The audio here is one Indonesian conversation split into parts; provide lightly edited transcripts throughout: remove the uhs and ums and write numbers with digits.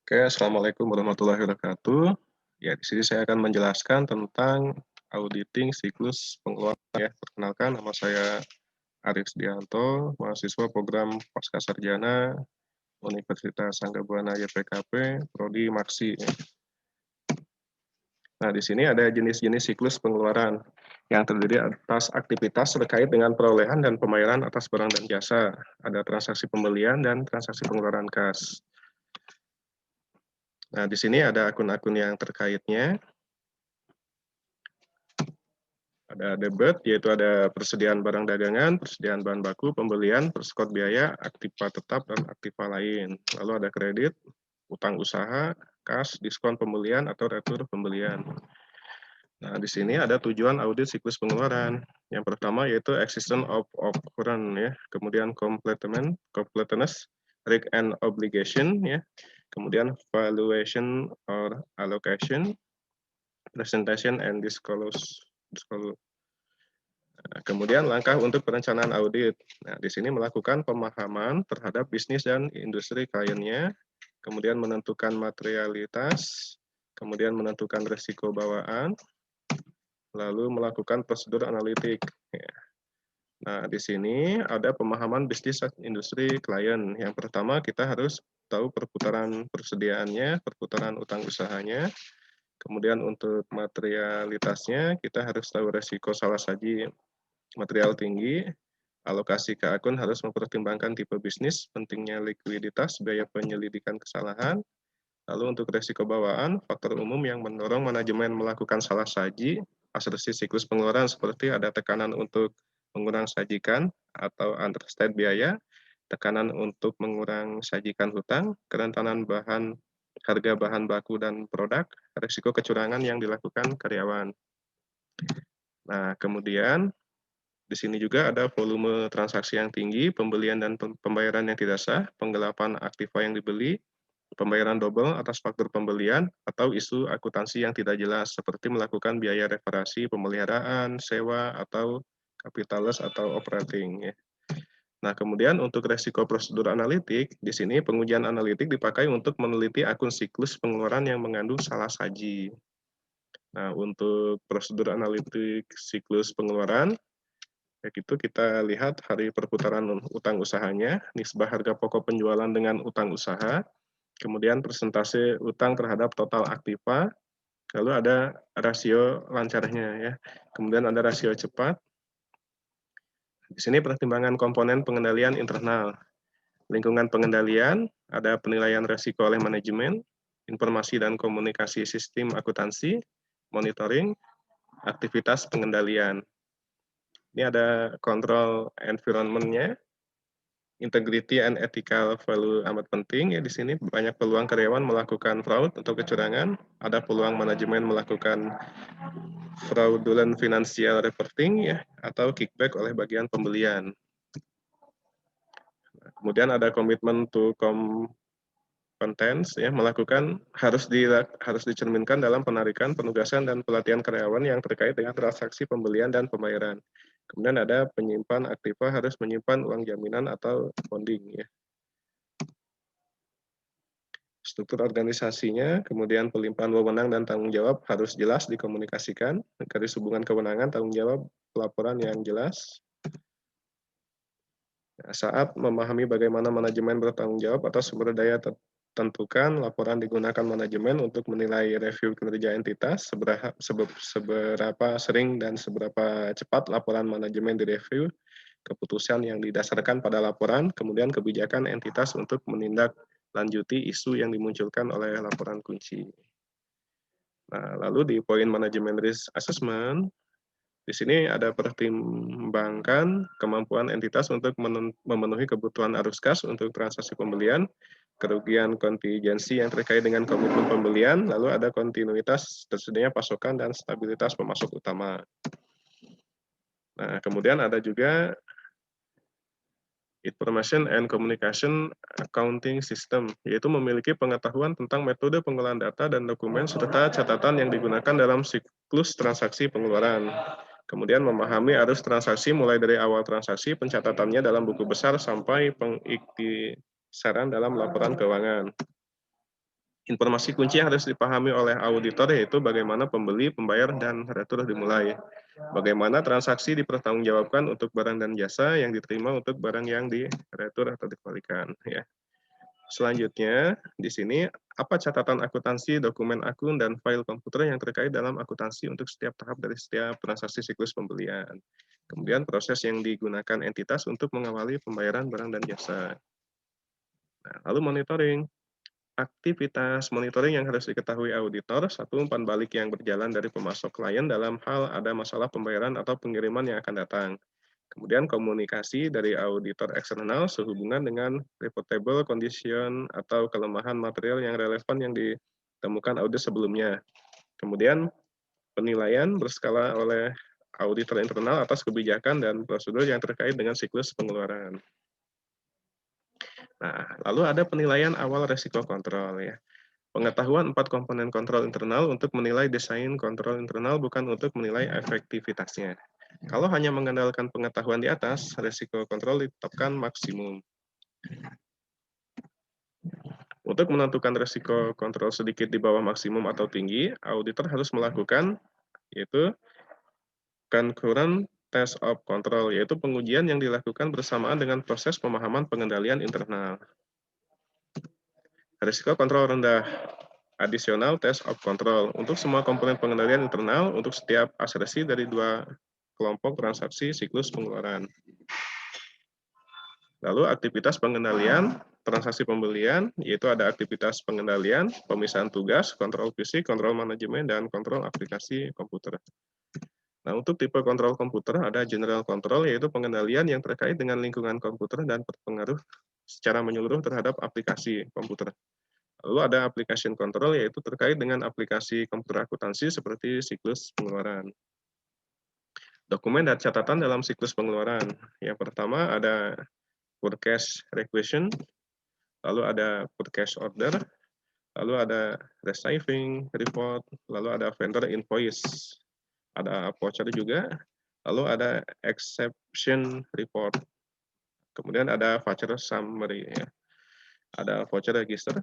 Oke, assalamualaikum warahmatullahi wabarakatuh. Ya, di sini saya akan menjelaskan tentang auditing siklus pengeluaran ya. Perkenalkan, nama saya Arif Dianto, mahasiswa program Pascasarjana Universitas Sangga Buana YPKP, Prodi Maksi. Nah, di sini ada jenis-jenis siklus pengeluaran yang terdiri atas aktivitas terkait dengan perolehan dan pembayaran atas barang dan jasa. Ada transaksi pembelian dan transaksi pengeluaran kas. Nah, di sini ada akun-akun yang terkaitnya. Ada debit, yaitu ada persediaan barang dagangan, persediaan bahan baku, pembelian, perskot biaya, aktiva tetap, dan aktiva lain. Lalu ada kredit, utang usaha, kas, diskon pembelian, atau retur pembelian. Nah, di sini ada tujuan audit siklus pengeluaran. Yang pertama yaitu existence of occurrence, ya. Kemudian completeness, risk and obligation, ya. Kemudian valuation or allocation, presentation and disclose. Nah, kemudian langkah untuk perencanaan audit. Nah, di sini melakukan pemahaman terhadap bisnis dan industri kliennya, kemudian menentukan materialitas, kemudian menentukan risiko bawaan, lalu melakukan prosedur analitik. Ya. Nah, di sini ada pemahaman bisnis dan industri klien. Yang pertama, kita harus tahu perputaran persediaannya, perputaran utang usahanya. Kemudian untuk materialitasnya, kita harus tahu resiko salah saji material tinggi. Alokasi ke akun harus mempertimbangkan tipe bisnis, pentingnya likuiditas, biaya penyelidikan kesalahan. Lalu untuk resiko bawaan, faktor umum yang mendorong manajemen melakukan salah saji, asumsi siklus pengeluaran seperti ada tekanan untuk mengurang sajikan atau understate biaya, tekanan untuk mengurang sajikan hutang, kerentanan harga bahan baku dan produk, resiko kecurangan yang dilakukan karyawan. Nah, kemudian di sini juga ada volume transaksi yang tinggi, pembelian dan pembayaran yang tidak sah, penggelapan aktiva yang dibeli, pembayaran double atas faktur pembelian, atau isu akuntansi yang tidak jelas, seperti melakukan biaya reparasi, pemeliharaan, sewa, atau kapitalis atau operating. Ya. Nah, kemudian untuk resiko prosedur analitik, di sini pengujian analitik dipakai untuk meneliti akun siklus pengeluaran yang mengandung salah saji. Nah, untuk prosedur analitik siklus pengeluaran, itu kita lihat hari perputaran utang usahanya, nisbah harga pokok penjualan dengan utang usaha, kemudian persentase utang terhadap total aktiva, lalu ada rasio lancarnya ya, kemudian ada rasio cepat. Di sini pertimbangan komponen pengendalian internal, lingkungan pengendalian, ada penilaian resiko oleh manajemen, informasi dan komunikasi sistem akuntansi, monitoring, aktivitas pengendalian. Ini ada kontrol environment-nya, integrity and ethical value amat penting ya di sini. Banyak peluang karyawan melakukan fraud atau kecurangan, ada peluang manajemen melakukan fraudulent financial reporting ya atau kickback oleh bagian pembelian. Kemudian ada komitmen to competence ya, melakukan harus dicerminkan dalam penarikan, penugasan dan pelatihan karyawan yang terkait dengan transaksi pembelian dan pembayaran. Kemudian ada penyimpan aktiva harus menyimpan uang jaminan atau bonding ya. Struktur organisasinya, kemudian pelimpahan wewenang dan tanggung jawab harus jelas dikomunikasikan, garis hubungan kewenangan, tanggung jawab, pelaporan yang jelas. Saat memahami bagaimana manajemen bertanggung jawab atas sumber daya tentukan, laporan digunakan manajemen untuk menilai review kinerja entitas, seberapa sering dan seberapa cepat laporan manajemen direview, keputusan yang didasarkan pada laporan, kemudian kebijakan entitas untuk menindaklanjuti isu yang dimunculkan oleh laporan kunci. Nah, lalu di poin manajemen risk assessment, di sini ada pertimbangkan kemampuan entitas untuk memenuhi kebutuhan arus kas untuk transaksi pembelian, kerugian kontingensi yang terkait dengan komitmen pembelian, lalu ada kontinuitas tersedianya pasokan dan stabilitas pemasok utama. Nah, kemudian ada juga Information and Communication Accounting System, yaitu memiliki pengetahuan tentang metode pengolahan data dan dokumen serta catatan yang digunakan dalam siklus transaksi pengeluaran. Kemudian memahami arus transaksi mulai dari awal transaksi, pencatatannya dalam buku besar sampai pengiktisaran dalam laporan keuangan. Informasi kunci yang harus dipahami oleh auditor yaitu bagaimana pembeli, pembayar, dan retur dimulai. Bagaimana transaksi dipertanggungjawabkan untuk barang dan jasa yang diterima untuk barang yang diretur atau dikembalikan. Ya. Selanjutnya, di sini apa catatan akuntansi, dokumen akun, dan file komputer yang terkait dalam akuntansi untuk setiap tahap dari setiap transaksi siklus pembelian. Kemudian proses yang digunakan entitas untuk mengawali pembayaran barang dan jasa. Nah, lalu monitoring. Aktivitas monitoring yang harus diketahui auditor, satu, umpan balik yang berjalan dari pemasok klien dalam hal ada masalah pembayaran atau pengiriman yang akan datang. Kemudian komunikasi dari auditor eksternal sehubungan dengan reportable condition atau kelemahan material yang relevan yang ditemukan audit sebelumnya. Kemudian penilaian berskala oleh auditor internal atas kebijakan dan prosedur yang terkait dengan siklus pengeluaran. Nah, lalu ada penilaian awal resiko kontrol ya. Pengetahuan 4 komponen kontrol internal untuk menilai desain kontrol internal bukan untuk menilai efektivitasnya. Kalau hanya mengandalkan pengetahuan di atas, resiko kontrol ditetapkan maksimum. Untuk menentukan resiko kontrol sedikit di bawah maksimum atau tinggi, auditor harus melakukan yaitu concurrent test of control, yaitu pengujian yang dilakukan bersamaan dengan proses pemahaman pengendalian internal. Risiko kontrol rendah, additional test of control untuk semua komponen pengendalian internal untuk setiap asersi dari dua kelompok transaksi siklus pengeluaran. Lalu aktivitas pengendalian transaksi pembelian, yaitu ada aktivitas pengendalian, pemisahan tugas, kontrol fisik, kontrol manajemen, dan kontrol aplikasi komputer. Nah, untuk tipe kontrol komputer ada general control, yaitu pengendalian yang terkait dengan lingkungan komputer dan berpengaruh secara menyeluruh terhadap aplikasi komputer. Lalu ada application control, yaitu terkait dengan aplikasi komputer akuntansi seperti siklus pengeluaran. Dokumen dan catatan dalam siklus pengeluaran. Yang pertama ada purchase requisition, lalu ada purchase order, lalu ada receiving report, lalu ada vendor invoice, ada voucher juga, lalu ada exception report, kemudian ada voucher summary, ya. Ada voucher register,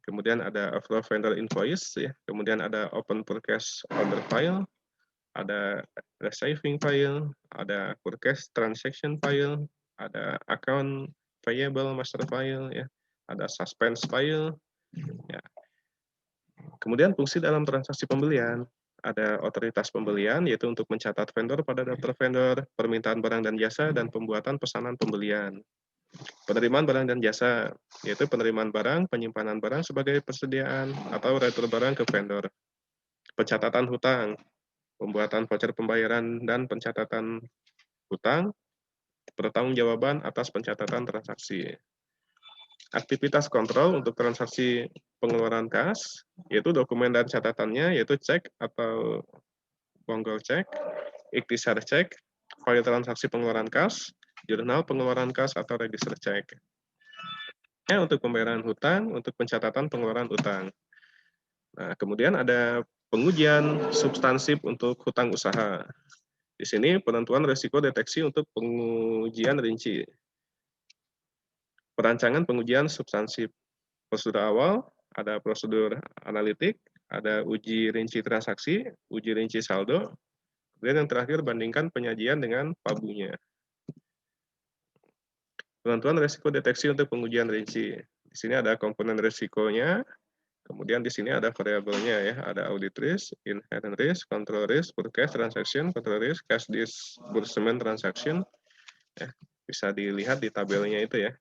kemudian ada upload vendor invoice, ya. Kemudian ada open purchase order file, ada receiving file, ada purchase transaction file, ada account payable master file, ya. Ada suspense file, ya. Kemudian fungsi dalam transaksi pembelian, ada otoritas pembelian, yaitu untuk mencatat vendor pada daftar vendor, permintaan barang dan jasa, dan pembuatan pesanan pembelian. Penerimaan barang dan jasa, yaitu penerimaan barang, penyimpanan barang sebagai persediaan, atau retur barang ke vendor. Pencatatan hutang, pembuatan voucher pembayaran dan pencatatan hutang, pertanggungjawaban atas pencatatan transaksi. Aktivitas kontrol untuk transaksi pengeluaran kas, yaitu dokumen dan catatannya, yaitu cek atau bonggol cek, ikhtisar cek, file transaksi pengeluaran kas, jurnal pengeluaran kas atau register cek. Untuk pembayaran hutang, untuk pencatatan pengeluaran hutang. Nah, kemudian ada pengujian substansif untuk hutang usaha. Di sini penentuan risiko deteksi untuk pengujian rinci. Perancangan pengujian substansif. Prosedur awal, ada prosedur analitik, ada uji rinci transaksi, uji rinci saldo, kemudian yang terakhir bandingkan penyajian dengan pabunya. Penentuan risiko deteksi untuk pengujian rinci. Di sini ada komponen risikonya, kemudian di sini ada variabelnya ya, ada audit risk, inherent risk, control risk, purchase transaction, control risk, cash disbursement transaction. Ya, bisa dilihat di tabelnya itu ya.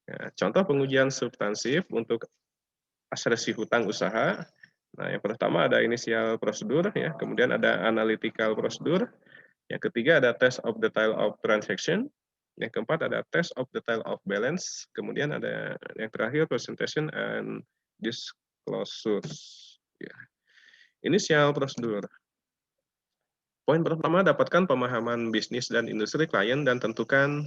Ya, contoh pengujian substansif untuk asersi hutang usaha. Nah, yang pertama ada inisial prosedur, ya, kemudian ada analytical prosedur, yang ketiga ada test of detail of transaction, yang keempat ada test of detail of balance, kemudian ada yang terakhir presentation and disclosures. Ya. Inisial prosedur. Poin pertama, dapatkan pemahaman bisnis dan industri klien dan tentukan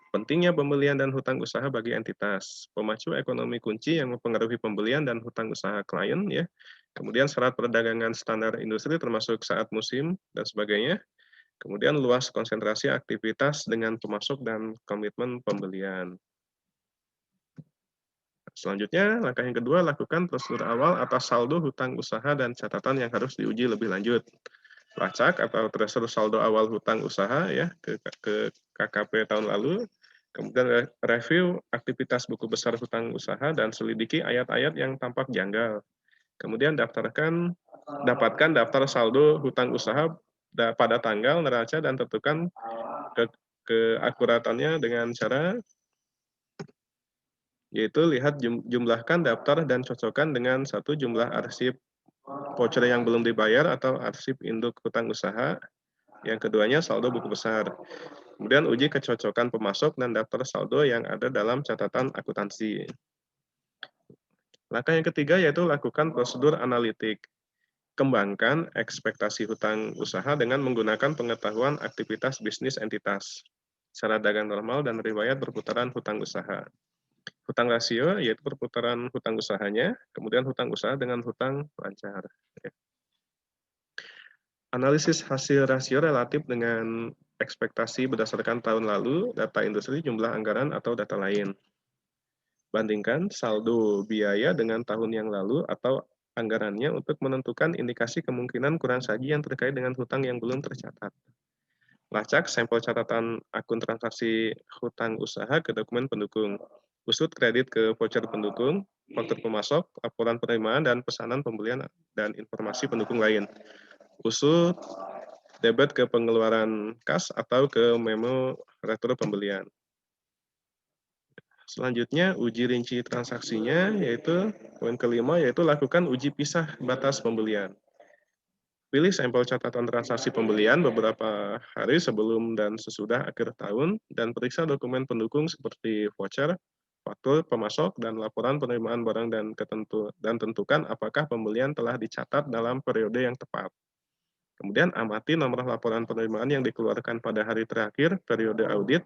pentingnya pembelian dan hutang usaha bagi entitas, pemacu ekonomi kunci yang mempengaruhi pembelian dan hutang usaha klien, ya. Kemudian syarat perdagangan standar industri termasuk saat musim dan sebagainya. Kemudian luas konsentrasi aktivitas dengan pemasok dan komitmen pembelian. Selanjutnya, langkah yang kedua, lakukan prosedur awal atas saldo hutang usaha dan catatan yang harus diuji lebih lanjut. Lacak atau tracer saldo awal hutang usaha ya ke KKP tahun lalu, kemudian review aktivitas buku besar hutang usaha dan selidiki ayat-ayat yang tampak janggal. Kemudian dapatkan daftar saldo hutang usaha pada tanggal, neraca, dan tentukan ke keakuratannya dengan cara yaitu lihat jumlahkan daftar dan cocokkan dengan satu jumlah arsip voucher yang belum dibayar atau arsip induk hutang usaha. Yang keduanya saldo buku besar. Kemudian uji kecocokan pemasok dan daftar saldo yang ada dalam catatan akuntansi. Langkah yang ketiga yaitu lakukan prosedur analitik. Kembangkan ekspektasi hutang usaha dengan menggunakan pengetahuan aktivitas bisnis entitas, cara dagang normal dan riwayat perputaran hutang usaha. Hutang rasio yaitu perputaran hutang usahanya, kemudian hutang usaha dengan hutang lancar. Analisis hasil rasio relatif dengan ekspektasi berdasarkan tahun lalu, data industri, jumlah anggaran, atau data lain. Bandingkan saldo biaya dengan tahun yang lalu atau anggarannya untuk menentukan indikasi kemungkinan kurang saji yang terkait dengan hutang yang belum tercatat. Lacak sampel catatan akun transaksi hutang usaha ke dokumen pendukung. Usut kredit ke voucher pendukung, faktur pemasok, laporan penerimaan dan pesanan pembelian dan informasi pendukung lain. Usut debit ke pengeluaran kas atau ke memo retro pembelian. Selanjutnya, uji rinci transaksinya, yaitu poin kelima, yaitu lakukan uji pisah batas pembelian. Pilih sampel catatan transaksi pembelian beberapa hari sebelum dan sesudah akhir tahun, dan periksa dokumen pendukung seperti voucher, faktur pemasok, dan laporan penerimaan barang dan tentukan apakah pembelian telah dicatat dalam periode yang tepat. Kemudian amati nomor laporan penerimaan yang dikeluarkan pada hari terakhir periode audit,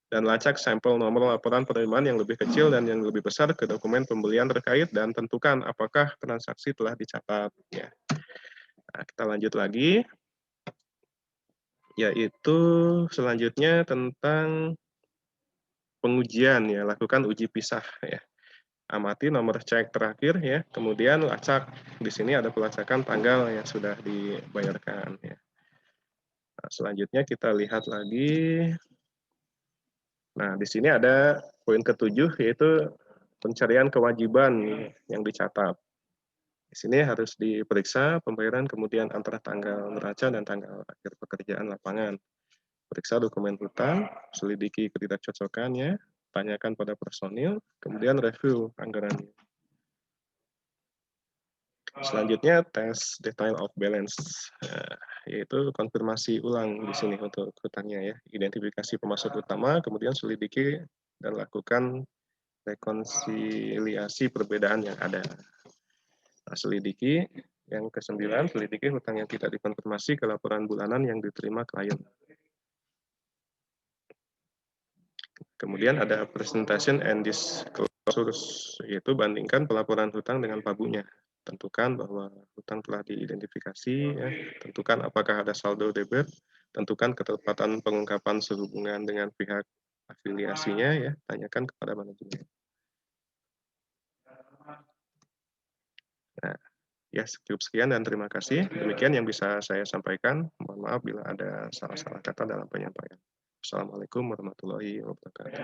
dan lacak sampel nomor laporan penerimaan yang lebih kecil dan yang lebih besar ke dokumen pembelian terkait dan tentukan apakah transaksi telah dicatat. Ya. Nah, kita lanjut lagi, yaitu selanjutnya tentang pengujian ya, lakukan uji pisah ya. Amati nomor cek terakhir ya, kemudian lacak. Di sini ada pelacakan tanggal yang sudah dibayarkan ya. Nah, selanjutnya kita lihat lagi. Nah, di sini ada poin ketujuh yaitu pencarian kewajiban yang dicatat. Di sini harus diperiksa pembayaran kemudian antara tanggal neraca dan tanggal akhir pekerjaan lapangan. Periksa dokumen hutang, selidiki ketidakcocokannya, tanyakan pada personil, kemudian review anggarannya. Selanjutnya tes detail of balance, yaitu konfirmasi ulang di sini untuk hutangnya ya. Identifikasi pemasok utama, kemudian selidiki dan lakukan rekonsiliasi perbedaan yang ada. Nah, selidiki yang ke-9, selidiki hutang yang tidak dikonfirmasi ke laporan bulanan yang diterima klien. Kemudian ada presentation and disclosures, yaitu bandingkan pelaporan hutang dengan pabunya. Tentukan bahwa hutang telah diidentifikasi, ya. Tentukan apakah ada saldo debit, tentukan ketepatan pengungkapan sehubungan dengan pihak afiliasinya, ya. Tanyakan kepada manajemen. Nah, ya cukup sekian dan terima kasih. Demikian yang bisa saya sampaikan. Mohon maaf bila ada salah-salah kata dalam penyampaian. Assalamualaikum warahmatullahi wabarakatuh.